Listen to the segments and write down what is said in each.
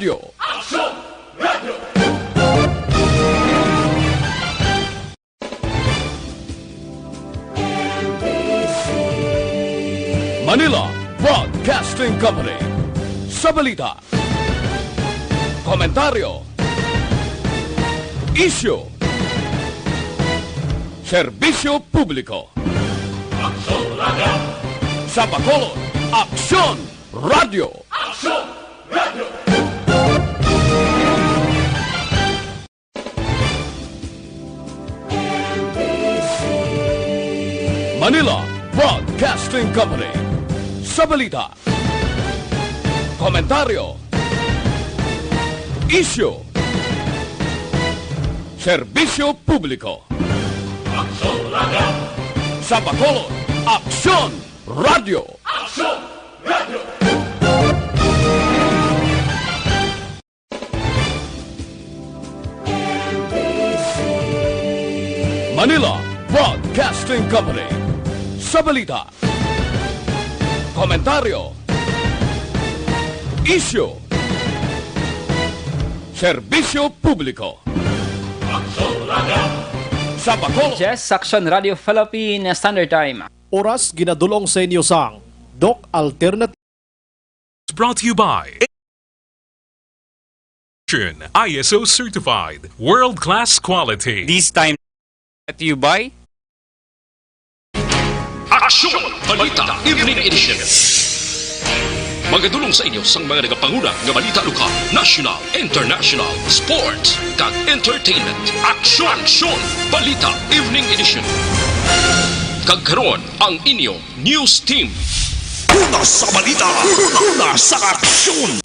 Radio. Aksyon Radio. Manila Broadcasting Company. Sa balita, komentaryo, isyu, serbisyo publiko. Aksyon Radio. Sa Bacolod, Aksyon Radio. Aksyon Radio. Manila Broadcasting Company. Sa balita, komentaryo, isyu, serbisyo publiko. Aksyon Radio. Sa Bacolod, Aksyon Radio. Aksyon Radio. Manila Broadcasting Company. Sa balita, komentaryo, isyu, serbisyo publiko. Aksyon Radio. Sa Bacolod, Yes, Action Radio Philippine Standard Time. Oras ginadulong sa inyo sang Doc Alternative. Brought to you by ISO certified world-class quality. This time brought to you by Aksyon! Balita Evening Edition. Magadulong sa inyo sang mga nagapanguna nga balita lokal, national, international, sports, kag entertainment. Aksyon! Aksyon! Balita Evening Edition. Kag karon ang inyong news team. Una sa balita, una sa aksyon.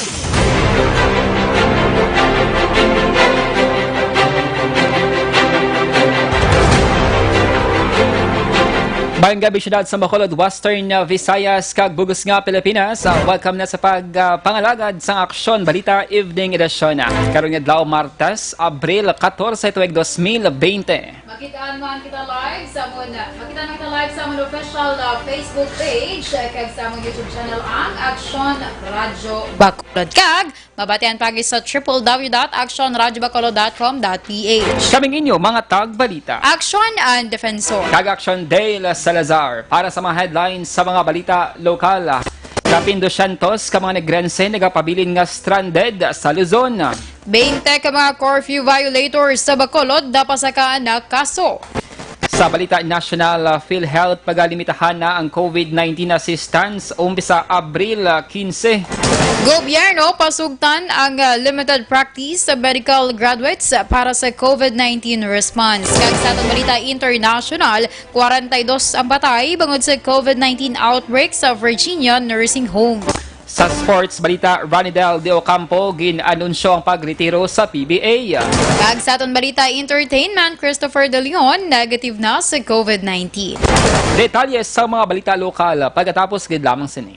Bayang gabi syudad sa Bacolod, Western Visayas, kag Bugos nga Pilipinas. Welcome na sa pagpangalagad sa Aksyon Balita Evening Edition. Karon nga adlaw Martes, Abril 14, tuig 2020. Makitaan man kita live sa amon official Facebook page kag sa amon YouTube channel ang Aksyon Radio Bacolod. Kag mabatian pagi sa www.actionradiobacolod.com.ph. Kaming inyo mga tagbalita. Aksyon and Defensor. Kag Action Dale Salazar para sa mga headlines sa mga balita lokal. Kapin 200 ka mga negrense nagapabilin nga stranded sa Luzon. 20 ka mga curfew violators sa Bacolod dapasakaan na kaso. Sa balita national, PhilHealth pagalimitahan na ang COVID-19 assistance umpisa Abril 15. Gobyerno pasugtan ang limited practice sa medical graduates para sa COVID-19 response. Kag sa atong balita international, 42 ang patay bangod sa COVID-19 outbreak sa Virginia Nursing Home. Sa sports balita, Ranidel De Ocampo gin-anunsyo ang pagretiro sa PBA. Kag sa atong balita entertainment, Christopher De Leon negative na sa COVID-19. Detalye sa mga balita lokal pagkatapos gid lamang sini.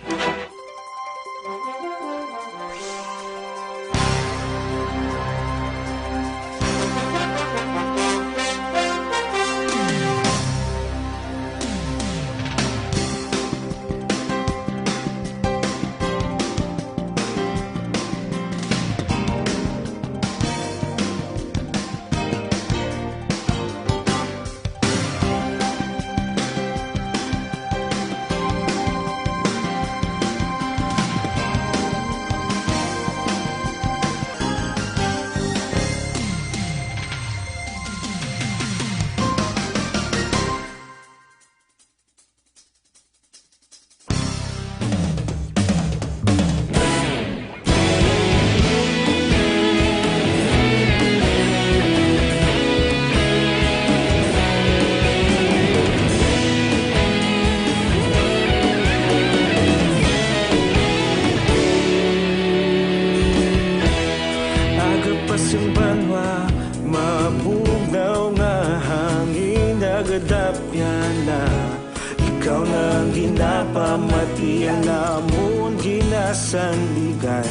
Ikaw nang ginapamatian namon ginasandigan.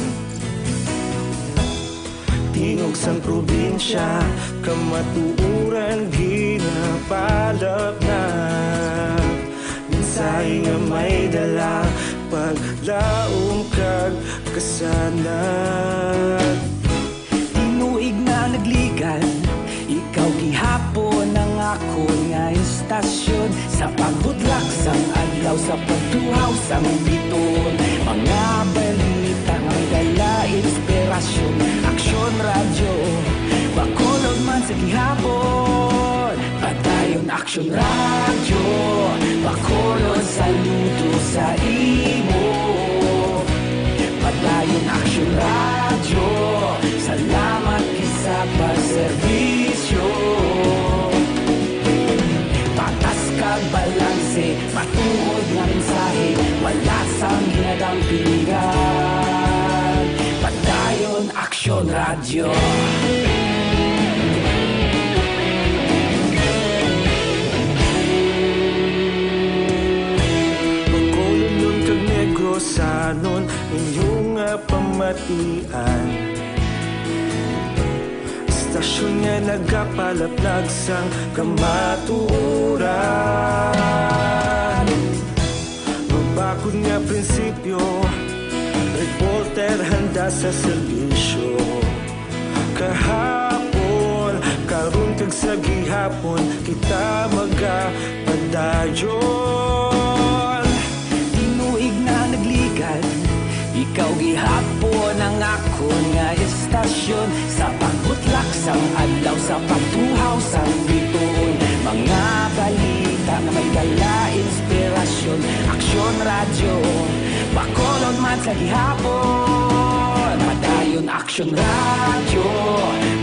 Tingog sang probinsya kamatuuran ginapalap na. Minsay nga may dala paglaom kag kasanat. tuhaw sang biton. Mga balita nga dala inspirasyon, aksyon radyo, bakulod man sa gihapon. Padayon aksyon radyo, bakulod saludo sa imo. Padayon aksyon radyo, salamat kisa pagserbisyo. Patas kag balanse, matuod nga mensahe, wala sang ginadampingan. Padayon aksyon radyo. Pagkulong kag negosanon, inyong pamatian. Istasyon nga nagapalaplag sang kamatuuran. Magbakod nga prinsipyo, reporter handa sa serbisyo. Kahapon, karon kag sa gihapon, kita magapadayon. Tinuig na nagligad, ikaw gihapon ang akon nga istasyon. Sa pagbutlak sang adlaw, sa pagtuhaw sang bituon. Mga balita na may dala inspirasyon, aksyon radyo, bakolod man sa gihapon. Padayon aksyon radyo,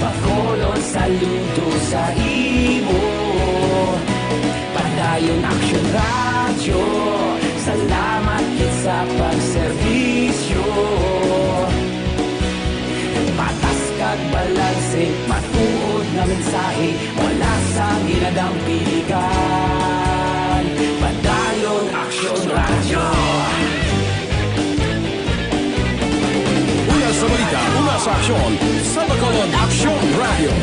bakolod saludo sa imo. Padayon aksyon radyo, salamat kit sa pagserbisyo. Patas kag balanse, matuod na mensahe, wala sang ginadampilikan. Padayon aksyon radyo. Una sa balita, una sa aksyon, sa Bacolod Aksyon Radio.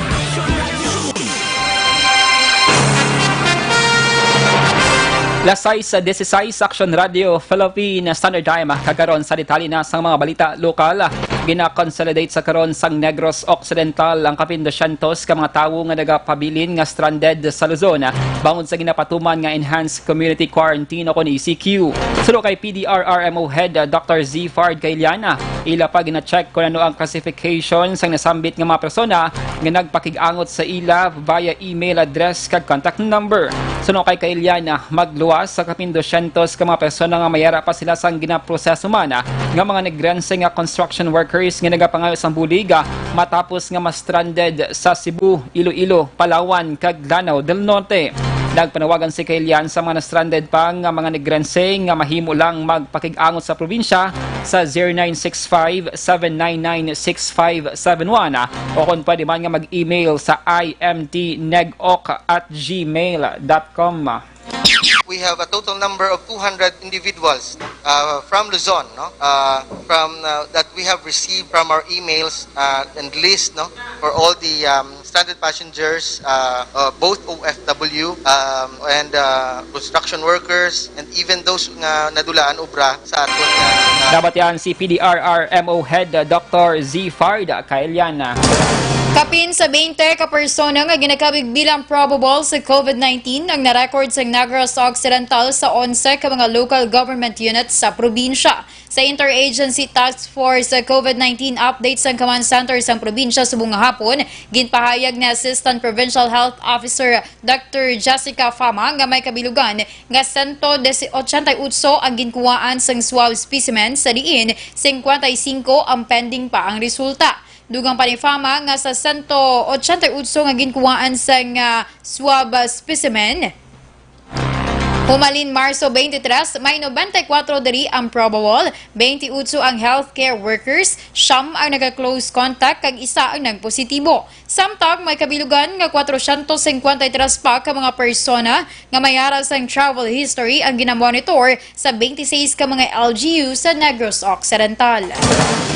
Lasay sa 16 Action Radio Philippine Standard Time kagaron sa detalye na sang mga balita lokal. Gina-consolidate sa karon sang Negros Occidental ang kapin 200 ka mga tawo nga nagapabilin nga stranded sa Luzon bangod sa ginapatuman nga enhanced community quarantine o ECQ. Sulo kay PDRRMO Head Dr. Z. Fard Kailiana, ila pa gina-check kung ano ang classification sang nasambit nga mga persona nga nagpakig-angot sa ila via email address kag contact number. Suno kay Kailiana, magluwas sa kapin 200 ka mga persona nga mayara pa sila sang ginaproseso man nga mga negrense nga construction workers nga nagapangayo sa Buliga matapos nga ma-stranded sa Cebu, Iloilo, Palawan kag Lanao del Norte. Nagpanawagan si Kailian sa mga na-stranded pa nga mga negrense nga mahimo lang magpakig-angot sa probinsya sa 0965-799-6571 o kung pwede man nga mag-email sa imtnegoc@gmail.com. We have a total number of 200 individuals from Luzon, that we have received from our emails and list, for all the stranded passengers, both OFW and construction workers, and even those nga nadulaan obra sa aton. Dapat yan si PDRRMO Head Dr. Z. Fard Kailiana. Kapin sa 20 ka persona nga ginakabig bilang probable sa COVID-19 ang narecord sa Negros Occidental sa 11 ka mga local government units sa probinsya. Sa Interagency Task Force sa COVID-19 updates sa command center sa probinsya subong hapon, ginpahayag ni Assistant Provincial Health Officer Dr. Jessica Fama nga may kabilugan nga 188 ang ginkuhaan sang swab specimen sa diin 55 ang pending pa ang resulta. Dugang pa ni Fama nga sa 188 nga ginkuhaan sang swab specimen. Humalin Marso 23, may 94 diri ang probable, 28 ang healthcare workers, 9 ang nagka-close contact, kag isa ang nagpositibo. Samtang may kabilugan nga 453 pa ka mga persona nga mayara sang travel history ang ginamonitor sa 26 ka mga LGU sa Negros Occidental.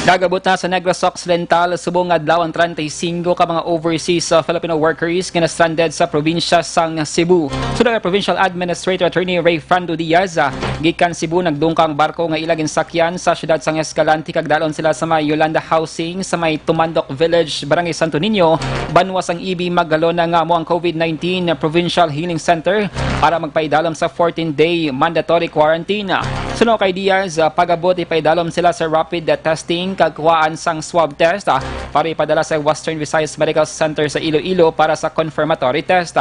Gagabot na sa Negros Occidental, subong adlaw ang 35 ka mga overseas Filipino workers nga na-stranded sa probinsya sang Cebu. Sudang Provincial Administrator Attorney Ray Fernando Diaz, gikan Cebu nagdungkang barko nga ilagin sakyan sa syudad sang Escalante kag dalon sila sa may Yolanda Housing sa may Tumandok Village, Barangay Santo Niño. Banwas ang EB maggalona nga mo ang COVID-19 Provincial Healing Center para magpaidalom sa 14-day mandatory quarantine. Suno kay Diaz, pagabot ipaidalom sila sa rapid testing kagkuhaan sang swab test para ipadala sa Western Visayas Medical Center sa Iloilo para sa confirmatory test.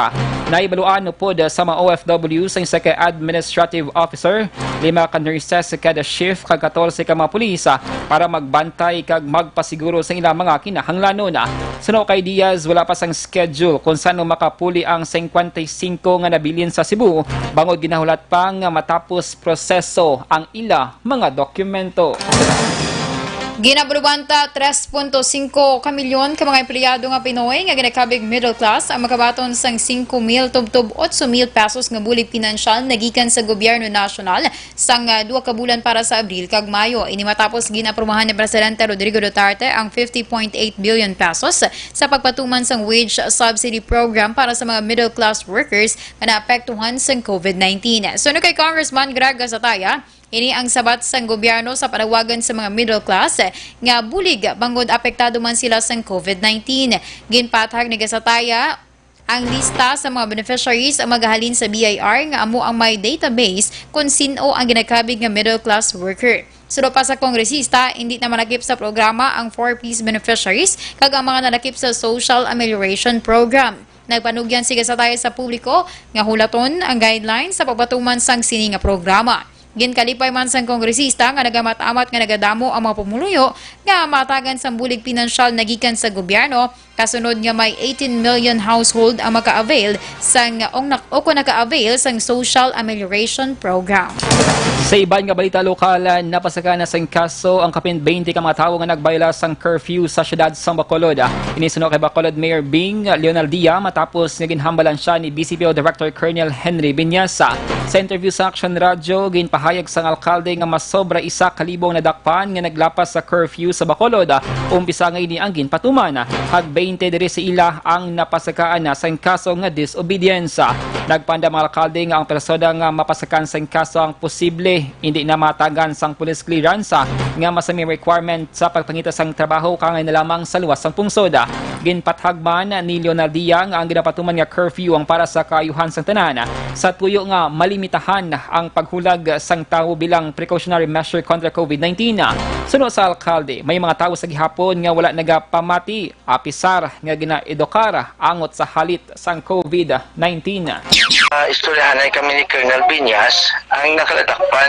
Naibaluan upod sa mga OFW sa isa ka administrative officer, 5 ka nurses sa kada shift kag 14 ka mga pulis para magbantay kag magpasiguro sa ilang mga kinahanglanon. Suno kay Diaz, wala pa sang schedule kung saan makapuli ang 55 nga nabilin sa Cebu bangod ginahulat pang matapos proseso ang ila mga dokumento. Ginabulubanta 3.5 kamilyon ka mga empleyado nga Pinoy nga ginakabig middle class ang makabaton sang 5,000 tubtob 8,000 pesos nga bulig pinansyal nagikan sa gobyerno nasyonal sang 2 ka bulan para sa Abril kag Mayo. Ini matapos ginaprumahan ni Presidente Rodrigo Duterte ang 50.8 billion pesos sa pagpatuman sang wage subsidy program para sa mga middle class workers nga naapektuhan sang COVID-19. Suno kay Congressman Greg Gasataya, ini ang sabat sang gobyerno sa panawagan sa mga middle class nga bulig bangod apektado man sila sang COVID-19. Ginpatag ni Gasataya ang lista sa mga beneficiaries ang magahalin sa BIR nga amo ang may database kung sino ang ginakabig nga middle class worker. Sulo pa sa kongresista, hindi na manakip sa programa ang 4-piece beneficiaries kag ang mga nanakip sa Social Amelioration Program. Nagpanugyan si Gasataya sa publiko nga hulaton ang guidelines sa pagbatuman sang sini nga programa. Ginkalipay man sang kongresista nga nagamat-amat nga nagadamo ang mga pumuluyo nga matagan sang bulig pinansyal nagikan sa gobyerno kasunod nga may 18 million household ang maka-avail sang naka-avail sang Social Amelioration Program. Sa iban nga balita lokal, napasaka na sang kaso ang kapin 20 ka mga tawo nga nagbayla sang curfew sa syudad sang Bacolod. Inisino kay Bacolod Mayor Bing Leonaldia matapos nga ginhambalan siya ni BCPO Director Colonel Henry Binyasa. Sa interview sa Action Radio, ginpahayag sang alkalde nga mas sobra 1,000 nadakpan nga naglapas sa curfew sa Bacolod. Umpisa nga ini ang ginpatuman. Hag 20 diri sa ila ang napasakaan na sang kaso nga disobedience. Nagpanda mga alkalde nga ang persona nga mapasakan sang kaso ang posible hindi na matagan sang police clearance nga masami requirement sa pagpangita sang trabaho kangay na lamang sa luwas sang pungsod. Ginpathagman ni Leonaldia nga ang ginapatuman nga curfew ang para sa kaayuhan sang tanan sa tuyo nga malimitahan ang paghulag sang tawo bilang precautionary measure kontra COVID-19. Suno sa alkalde, may mga tawo sa gihapon nga wala nagapamati apisar nga ginaedukar angot sa halit sang COVID-19. Istoryahanay kami ni Colonel Binyas ang nakalatakpan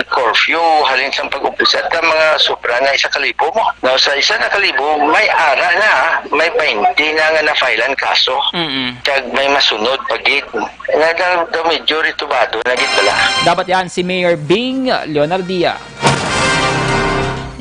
curfew halin sa pag-umpisa at mga sobra na 1,000 mo. Now, sa 1,000 may ara na, may 20 na nga na-filean kaso. Kag may masunod pagid. Nga daw medyo ritubado na gid bala. Dapat yan si Mayor Bing Leonardia.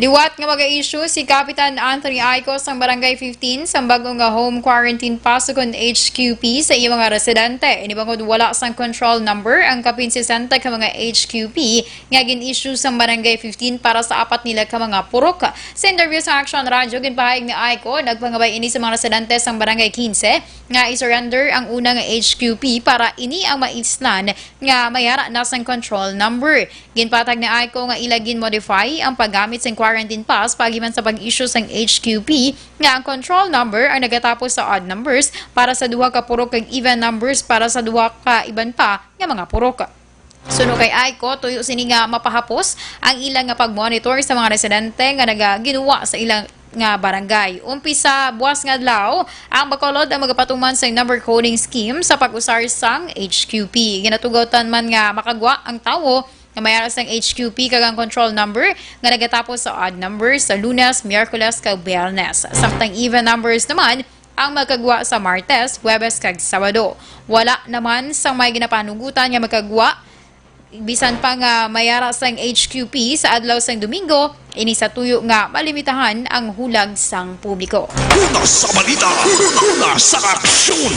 Liwat nga mag-issue si Kapitan Anthony Aicos ng Barangay 15 sa bagong nga home quarantine pasukon HQP sa iyang mga residente. Inibangod wala sang control number ang kapin 60 ka mga HQP nga gin-issue sa Barangay 15 para sa 4 nila ka mga purok. Sa interview sa Action Radio, ginpahayag ni Aico, nagpangabay ini sa mga residente sa Barangay 15 nga isurrender ang una nga HQP para ini ang maislan nga mayara na sang control number. Ginpatag ni Aico nga ilagin modify ang paggamit sang quarantine pass pagiman sa pag-issue sang HQP nga ang control number ang nagatapos sa odd numbers para sa duha ka purok kag even numbers para sa duha ka iban pa nga mga purok. Suno kay Aiko, tuyo sini nga mapahapos ang ilang nga pag-monitor sa mga residente nga nagaginuwa sa ilang nga barangay. Umpisa buwas nga adlaw ang Bacolod ang magapatuman sa number coding scheme sa pag-usar sang HQP. Ginatugotan man nga makagwa ang tawo nga mayara sang HQP kag ang control number nga nagatapos sa odd numbers sa Lunes, Miyerkules kag Biyernes. Samtang even numbers naman ang magkagwa sa Martes, Huwebes kag Sabado. Wala naman sang may ginapanugutan nga magkagwa bisan pa nga mayara sang HQP sa adlaw sang Domingo, ini sa tuyo nga malimitahan ang hulag sang publiko. Una sa balita, una sa aksyon.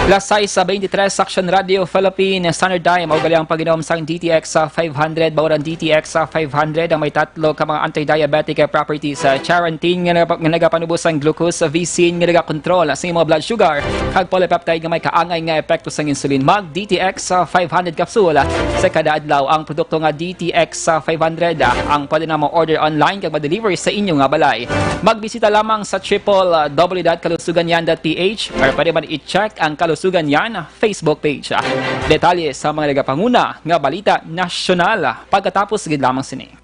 Lasay sa 23 Action Radio Philippine Standard Time o gali ang pag-inom sang DTX 500 bawran DTX 500 ang may tatlo ka mga anti-diabetic properties sa Charantin nga nagapanubos ang glucose, vicin nga nagakontrol sa imong blood sugar kag polypeptide nga may kaangay nga epekto sang insulin. Mag DTX 500 capsule sa kada adlaw ang produkto nga DTX 500 ang pwede na mo order order online kag ma-deliver sa inyo nga balay. Magbisita lamang sa www.kalusuganyan.ph or pwede man i-check ang Kalusugan Yan Facebook page. Detalye sa mga nagapanguna nga balita nasyonal pagkatapos gid lamang sini.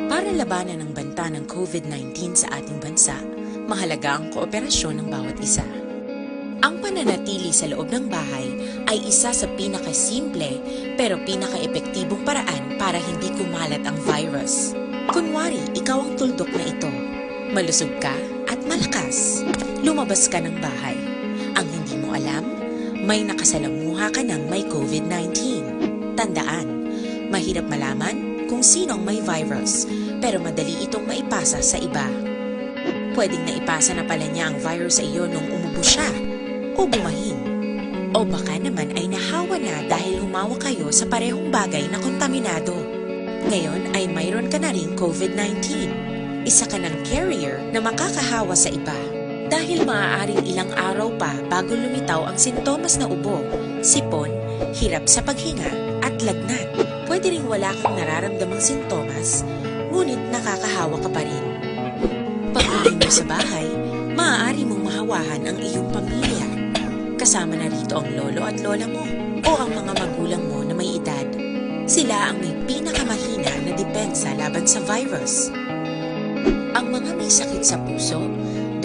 Para labanan ang banta ng COVID-19 sa ating bansa, mahalaga ang kooperasyon ng bawat isa. Ang pananatili sa loob ng bahay ay isa sa pinakasimple pero pinaka-epektibong paraan para hindi kumalat ang virus. Kunwari, ikaw ang tuldok na ito. Malusog ka at malakas. Lumabas ka ng bahay. Ang hindi mo alam, may nakasalamuha ka ng may COVID-19. Tandaan, mahirap malaman kung sino ang may virus, pero madali itong maipasa sa iba. Pwedeng naipasa na pala niya ang virus sa iyo nung umubo siya o bumahin. O baka naman ay nahawa na dahil humawa kayo sa parehong bagay na kontaminado. Ngayon ay mayroon ka na ring COVID-19. Isa ka ng carrier na makakahawa sa iba. Dahil maaaring ilang araw pa bago lumitaw ang sintomas na ubo, sipon, hirap sa paghinga at lagnat. Pwede ring wala kang nararamdamang sintomas, ngunit nakakahawa ka pa rin. Pag-uwi mo sa bahay, maaari mong mahawahan ang iyong pamilya. Kasama na rito ang lolo at lola mo o ang mga magulang mo na may edad. Sila ang may pinakamahina na depensa laban sa virus. Ang mga may sakit sa puso,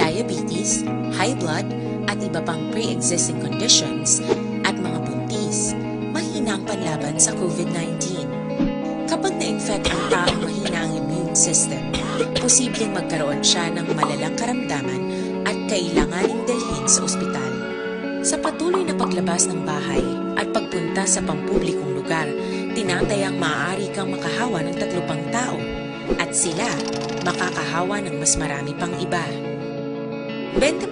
diabetes, high blood, at iba pang pre-existing conditions at mga buntis, mahina ang panlaban sa COVID-19. Kapag na-infect ang taong mahina ang immune system, posibleng magkaroon siya ng malalang karamdaman at kailanganing dalhin sa ospital. Sa patuloy na paglabas ng bahay at pagpunta sa pampublikong lugar, tinatayang maaari kang makahawa ng 3 pang tao at sila makakahawa ng mas marami pang iba. 20%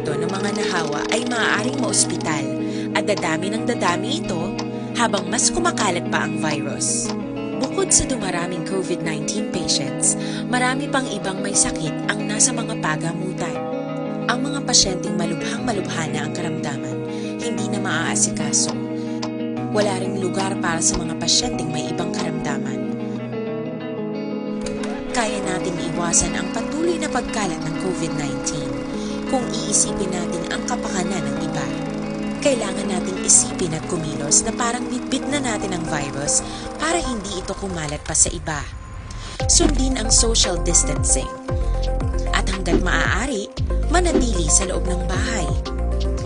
ng mga nahawa ay maaaring maospital at dadami ng dadami ito habang mas kumakalat pa ang virus. Bukod sa dumaraming COVID-19 patients, marami pang ibang may sakit ang nasa mga pagamutan. Ang mga pasyenteng malubhang-malubha na ang karamdaman, hindi na maaasikaso. Wala ring lugar para sa mga pasyenteng may ibang karamdaman. Kaya nating iwasan ang patuloy na pagkalat ng COVID-19 kung iisipin natin ang kapakanan ng iba. Kailangan nating isipin at kumilos na parang bitbit na natin ang virus para hindi ito kumalat pa sa iba. Sundin ang social distancing. At hanggat maaari, manatili sa loob ng bahay.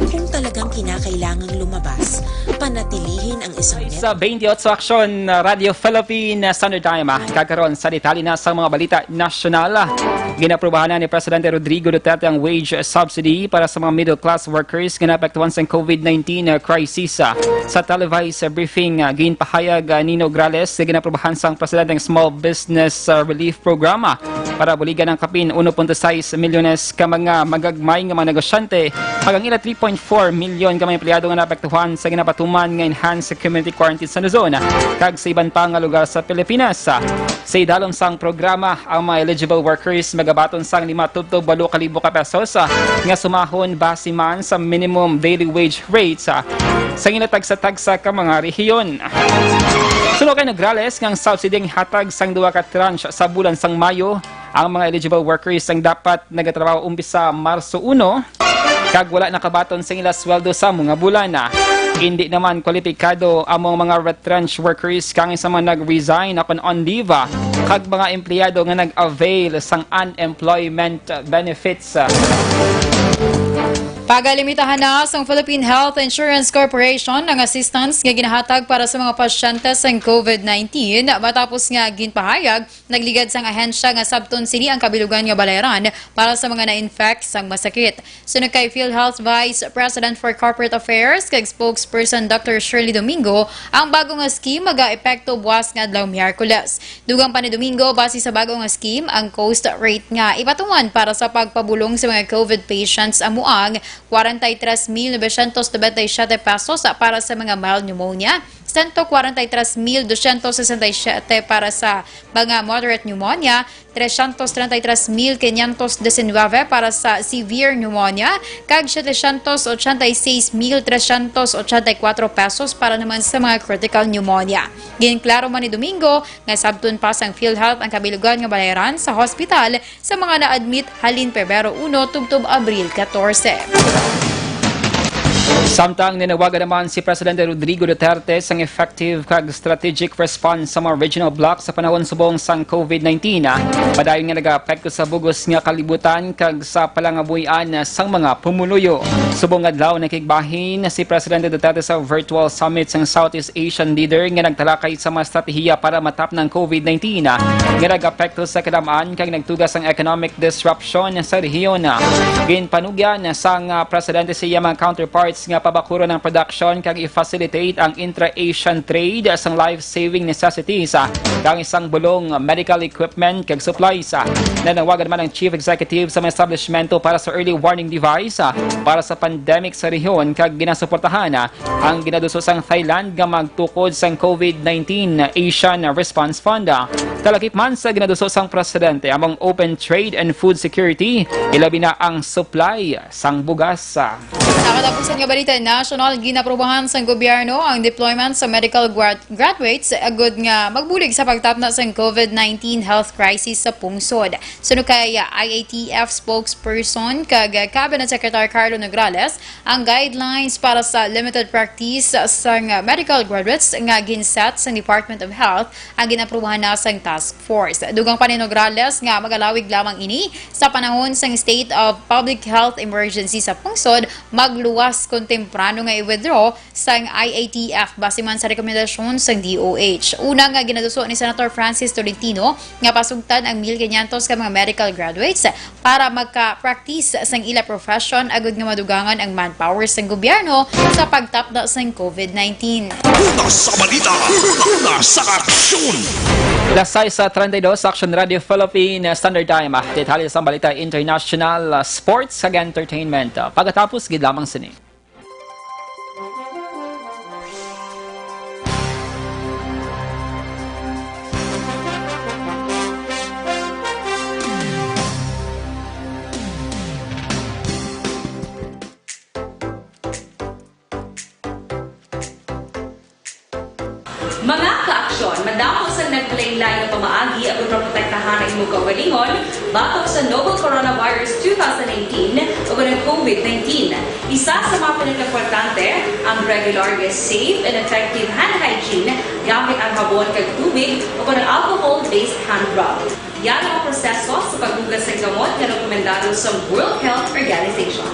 Kung talagang kinakailangang lumabas, panatilihin ang isang Sa 28 Aksyon Radio Philippine Standard Time, kakaroon sa detalye na sa mga balita nasyonal. Ginaprubahan na ni Presidente Rodrigo Duterte ang wage subsidy para sa mga middle-class workers na naapektuhan sa COVID-19 crisis. Sa televised briefing, ginpahayag ni Nograles, ginaprubahan sa Presidente ng Small Business Relief Program para buligan ng kapin 1.6 milyones ka mga magagmay nga mga negosyante hanggang ila 3.4 milyon ka mga empleyado nga naapektuhan sa ginapatuman nga enhanced community quarantine sa Luzon kag sa iban pa nga lugar sa Pilipinas. Sa idalom sang programa, ang mga eligible workers magabaton sang 5-8,000 ka pesos nga sumahon base man sa minimum daily wage rates sa ginatagsa-tagsa ka mga rehiyon. Suno kay Nograles ngang subsiding hatag sang 2 ka tranche sa bulan sang Mayo ang mga eligible workers ang dapat nagatrabaho umpisa Marso 1 kag wala nakabaton sa ila sweldo sa mga bulan. Hindi naman kwalipikado among mga retrenched workers kang sa mga nag-resign akon on leave kag mga empleyado nga nag-avail sang unemployment benefits. Pagalimitahan na sa Philippine Health Insurance Corporation ang assistance nga ginahatag para sa mga pasyente sa COVID-19 matapos nga ginpahayag nagligad sang ahensya nga sabton sini ang kabilugan nga balayaran para sa mga na-infect sang masakit. Sunod kay PhilHealth Vice President for Corporate Affairs kag spokesperson Dr. Shirley Domingo, ang bagong nga scheme maga-epekto buwas nga adlaw Miyerkules. Dugang pa ni Domingo, base sa bagong nga scheme, ang cost rate nga ipatungan para sa pagpabulong sa mga COVID patients amuang 43,997 pesos para sa mga mild pneumonia, 143,267 para sa mga moderate pneumonia, 333,519 para sa severe pneumonia, kag 786,384 pesos para naman sa mga critical pneumonia. Ginklaro man ni Domingo nga sabton pa sang PhilHealth ang kabilugan nga balayaran sa hospital sa mga na-admit halin Pebrero 1 tubtob Abril 14. Samtang nanawagan naman si Presidente Rodrigo Duterte sang effective kag strategic response sa mga regional blocks sa panahon subong sang COVID-19. Padayon nga nag-apekto sa bugos nga kalibutan kag sa palangabuyan sang mga pumuluyo. Subong adlaw nakigbahin si Presidente Duterte sa virtual summit sang Southeast Asian leader nga nagtalakay sa mga strategiya para matap ng COVID-19 nga nag-apekto sa kalamaan kag nagtugas ang economic disruption sa rehiyon. Ginpanugyan sang Presidente siya mga counterparts nga pabakuro ng production kag i-facilitate ang intra-Asian trade sang life-saving necessities kang isang bulong medical equipment kag supplies. Nanawagan naman ang Chief Executive sa mga establishmento para sa early warning device para sa pandemic sa rehiyon kag ginasuportahan ang ginaduso sang Thailand nga magtukod sang COVID-19 Asian Response Fund. Talakip man sa ginaduso sang Presidente among open trade and food security, ilabi na ang supply sang bugas. Nakatapusan nga balita national, ginaprobahan sa gobyerno ang deployment sa medical graduates agud nga magbulig sa pagtapna sa COVID-19 health crisis sa pungsod. Sunod kay IATF spokesperson kag Cabinet Secretary Carlo Nograles, ang guidelines para sa limited practice sa medical graduates nga ginset sa Department of Health ang ginaprobahan na sa task force. Dugang pa ni Nograles nga magalawig lamang ini sa panahon sa state of public health emergency sa pungsod, magluwas kung temprano nga i-withdraw sa IATF base man sa rekomendasyon sa DOH. Una nga ginaduso ni Senator Francis Tolentino nga pasugtan ang 1,500 ka mga medical graduates para magka-practice sa ila profession agud nga madugangan ang manpower sa gobyerno sa pagtapda sa COVID-19. Sa balita, sa aksyon! Lasay sa 32 Action Radio Philippine Standard Time. Detalye sa balita international, sports kag entertainment. Pagkatapos gid lamang sini. Mga ka-aksyon, madamo sa naglaylay na pamaagi at protektahan ang imong kaugalingon batok sa novel coronavirus 2018 o ng COVID-19. Isa sa mga pinaka-importante ang regular, safe, and effective hand hygiene gamit ang habon kag tubig o ng alcohol-based hand rub. Yan ang proseso sa paghugas ng gamot na rekomendado sa World Health Organization.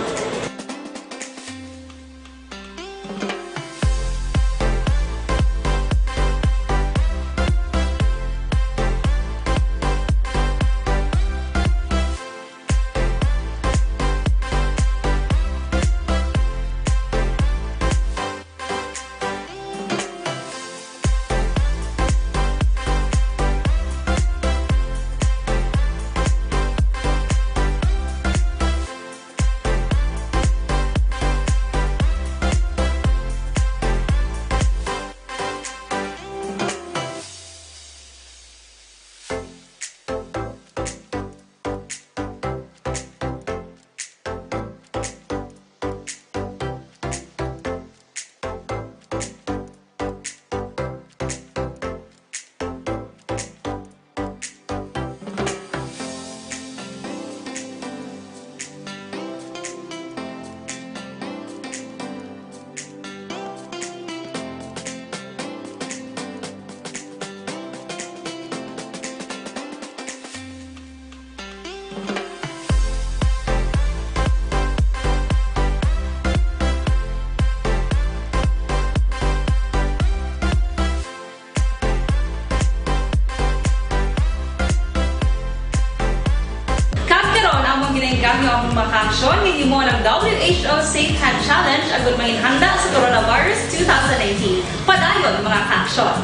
Safe Hand Challenge ang gulmangin handa sa Coronavirus 2019. Padayon mga ka-aksyon!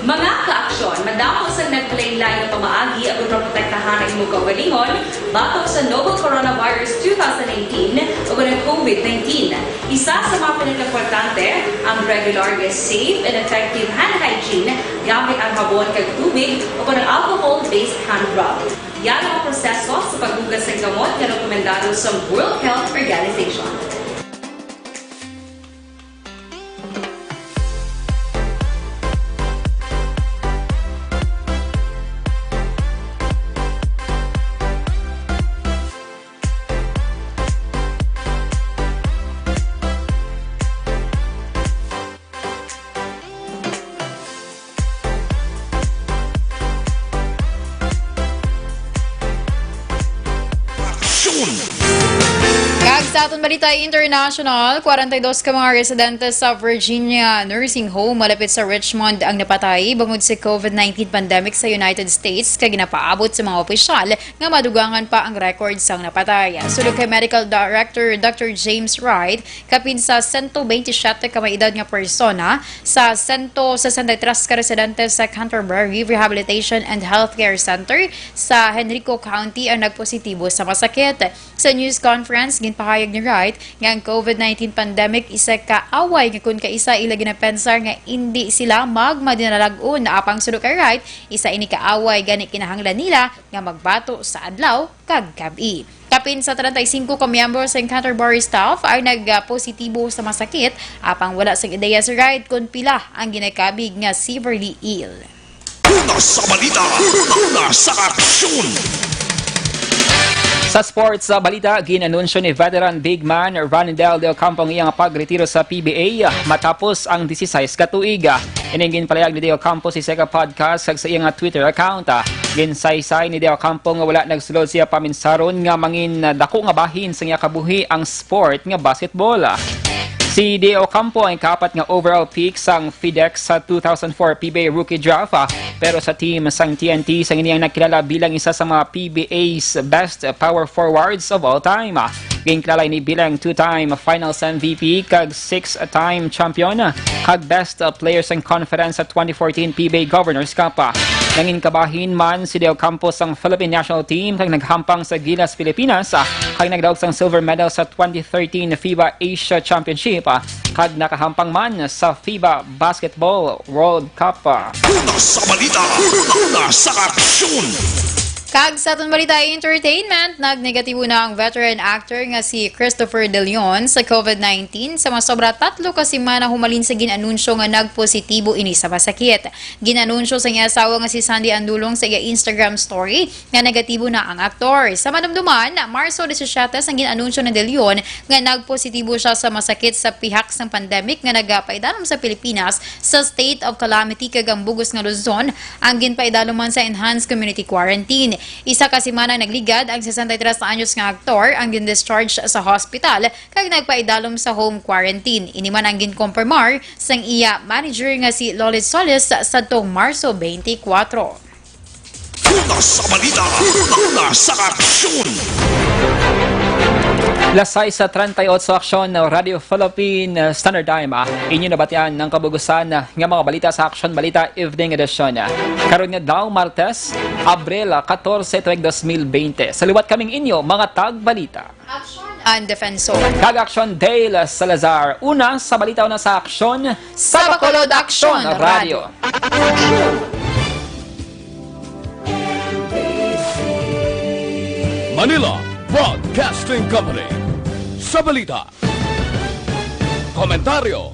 Mga ka-aksyon, madamo sa naglaylay ng pamaagi at protektahan ang imong kaugalingon batok sa novel coronavirus 2019 o ng COVID-19. Isa sa mga pinaka-importante ang regular, safe, and effective hand hygiene gamit ang habon kag tubig o ng alcohol-based hand rub. Yan ang proseso sa paghugas ng gamot na rekomendado sa World Health Organization. Kag sa aton balita international, 42 ka mga residente sa Virginia Nursing Home malapit sa Richmond ang napatay bangod sa COVID-19 pandemic sa United States kag ginapaabot sa mga opisyal nga madugangan pa ang record sang napatay. Sulod kay Medical Director Dr. James Wright, kapin sa 127 ka may edad nga persona sa 163 ka residente sa Canterbury Rehabilitation and Healthcare Center sa Henrico County ang nagpositibo sa masakit. Sa news conference, ginpahayag ni Wright nga ang COVID-19 pandemic isa ka away nga kun kaisa ila ginapensar nga hindi sila magmadinalagon na apang sulod kay Wright, isa ini kaaway gani kinahanglan nila nga magbato sa adlaw kag gabi. Kapin sa 35 ka miyembro sa Canterbury staff ay nagpositibo sa masakit apang wala sa ideya si Wright kung pila ang ginakabig nga severely ill. Una sa balita, una sa aksyon. Sa sports balita, ginanunsyo ni veteran big man Ronaldel Del Campo ang iyang pagretiro sa PBA matapos ang 16 katuig. Iningin palayag ni Del Campo si Sega Podcast sa iyang Twitter account. Ginsaysay ni Del Campo nga wala nagsulod siya paminsaron nga mangin dako nga bahin sa iya kabuhi ang sport nga basketball. Si Del Campo ay kapat nga overall pick sang FedEx sa 2004 PBA Rookie Draft pero sa team sang TNT sang iniyang nakilala bilang isa sa mga PBA's best power forwards of all time. Ginkilala ni bilang 2-time Finals MVP kag 6-time champion kag best player sang conference sa 2014 PBA Governors Cup. Nangin kabahin man si Del Campo sang Philippine National Team kag naghampang sa Gilas, Pilipinas kag nagdaog sang silver medal sa 2013 FIBA Asia Championship kag nakahampang man sa FIBA Basketball World Cup. Una sa balita, una sa aksyon. Kag sa aton balita entertainment, nagnegatibo na ang veteran actor nga si Christopher De Leon sa COVID-19 sa masobra 3 ka semana humalin sa ginanunsyo nga nagpositibo ini sa masakit. Ginanunsyo sa iya asawa nga si Sandy Andulong sa iya Instagram story nga negatibo na ang aktor. Sa madumduman, Marso 17 ang ginanunsyo ni De Leon nga nagpositibo siya sa masakit sa pihak ng pandemic nga nagapaidalom sa Pilipinas sa state of calamity kag ang bugos nga Luzon ang ginpaidalom man sa enhanced community quarantine. Isa ka semana nagligad ang 63 anyos nga aktor ang gin-discharge sa hospital kag nagpaidalom sa home quarantine. Ini man ang ginkompirmar sang iya manager nga si Lolit Solis sa tong Marso 24. Una sa balita, una sa aksyon. Lasay sa 38 aksyon ng Radio Philippine Standard Time. Inyo nabatian ng kabugusan nga mga balita sa Aksyon Balita Evening Edition. Karon nga daw Martes, Abril 14, 2020. Saliwat kaming inyo mga tagbalita. Ang Defensor. Kag-Aksyon Dale Salazar. Una sa balita na sa Aksyon, sa Bacolod Aksyon Radio. Manila Broadcasting Company. Sa balita, komentaryo,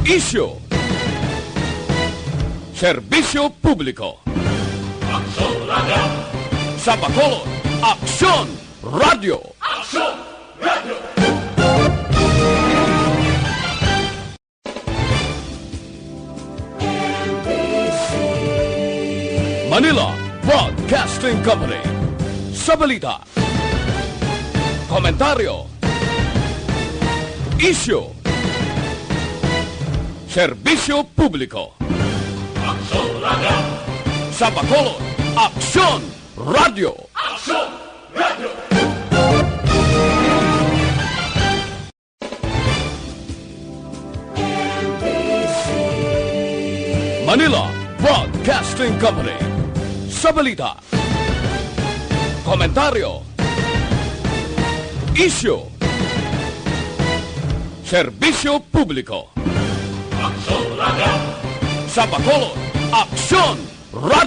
issue, serbisyo publiko. Aksyon Radio! Sa Bacolod, Aksyon Radio. Aksyon Radio! Manila Broadcasting Company. Sa balita, komentaryo, issue, Serbisyo Publiko. Aksyon Radio. Sa Bacolod, Aksyon Radio. Aksyon Radio. Manila Broadcasting Company. Sa balita, komentaryo, isyu, serbisyo publiko. Aksyon Radio. Sa Bacolod, Aksyon Radio.